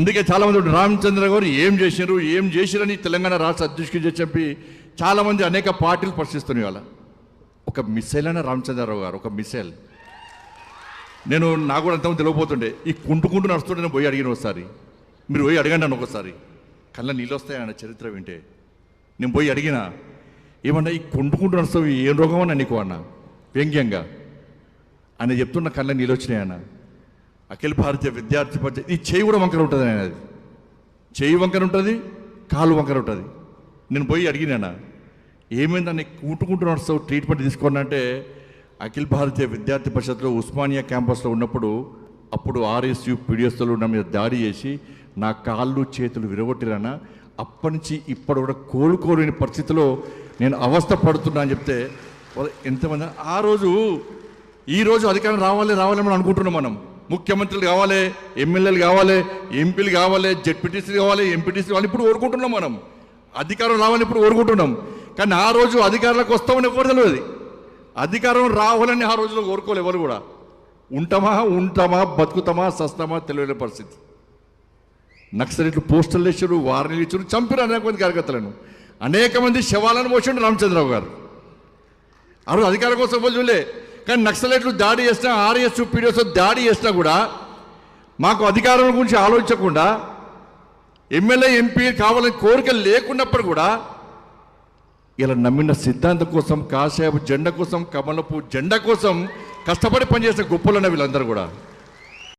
అందుకే చాలామంది రామచంద్ర గారు ఏం చేసిరని తెలంగాణ రాష్ట్ర అధ్యక్షుడు చెప్పి చాలామంది అనేక పార్టీలు ప్రశ్నిస్తున్నాయి. వాళ్ళ ఒక మిసైల్ అయినా రామచంద్రరావు గారు ఒక మిసైల్. నాకు కూడా అంతమంది తెలియపోతుండే ఈ కుంటుకుంటూ నడుస్తుంటే నేను పోయి అడిగిన ఒకసారి, మీరు పోయి అడగండి అన్న ఒకసారి, కళ్ళ నీళ్ళు వస్తాయన్న చరిత్ర వింటే. నేను పోయి అడిగినా ఏమన్నా ఈ కుంటుకుంటూ నడుస్తావు ఏం రోగం అన్నా నీకు అన్న వ్యంగ్యంగా ఆయన చెప్తున్న కళ్ళ నీళ్ళు వచ్చినాయి అన్న. అఖిల భారతీయ విద్యార్థి పరిషత్ ఈ చేయి కూడా వంకర ఉంటుంది ఆయన, అది చేయి వంకర ఉంటుంది, కాలు వంకర ఉంటుంది. నేను పోయి అడిగినా ఏమైందని కుంటుకుంటూ నడుస్తావు ట్రీట్మెంట్ తీసుకోండి అంటే, అఖిల భారతీయ విద్యార్థి పరిషత్లో ఉస్మానియా క్యాంపస్లో ఉన్నప్పుడు అప్పుడు ఆర్ఎస్యు పీడిఎస్లో నా మీద దాడి చేసి నా కాళ్ళు చేతులు విరగొట్టిరానా, అప్పటి నుంచి ఇప్పటి కూడా కోలుకోలేని పరిస్థితిలో నేను అవస్థ పడుతున్నా అని చెప్తే ఎంతమంది ఈరోజు అధికారం రావాలని అనుకుంటున్నాం. మనం ముఖ్యమంత్రులు కావాలి, ఎమ్మెల్యేలు కావాలి, ఎంపీలు కావాలి, జెడ్పీటీసీలు కావాలి, ఎంపీటీసీలు కావాలి, ఇప్పుడు కోరుకుంటున్నాం. మనం అధికారం రావాలని ఇప్పుడు కోరుకుంటున్నాం. కానీ ఆ రోజు అధికారంలోకి వస్తామని ఎవరు తెలియదు. అధికారం రావాలని ఆ రోజులో కోరుకోవాలి ఎవరు కూడా. ఉంటామా బతుకుతామా సస్తామా తెలియని పరిస్థితి. నక్సలైట్లు పోస్టర్లు ఇచ్చారు, వారిని ఇచ్చారు, చంపారు అనేక మంది కార్యకర్తలను, అనేక మంది శవాలను పోసిండు రామచంద్రరావు గారు. ఆ రోజు అధికారం కోసం చూడలే. కానీ నక్సలైట్లు దాడి చేసినా, ఆర్ఎస్ పీడిఎస్ దాడి చేసినా కూడా మాకు అధికారం గురించి ఆలోచించకుండా, ఎమ్మెల్యే ఎంపీ కావాలని కోరిక లేకున్నప్పుడు కూడా ఇలా నమ్మిన సిద్ధాంతం కోసం, కాషాయపు జెండా కోసం, కమలపు జెండా కోసం కష్టపడి పనిచేసే గొప్పలున్న వీళ్ళందరూ కూడా.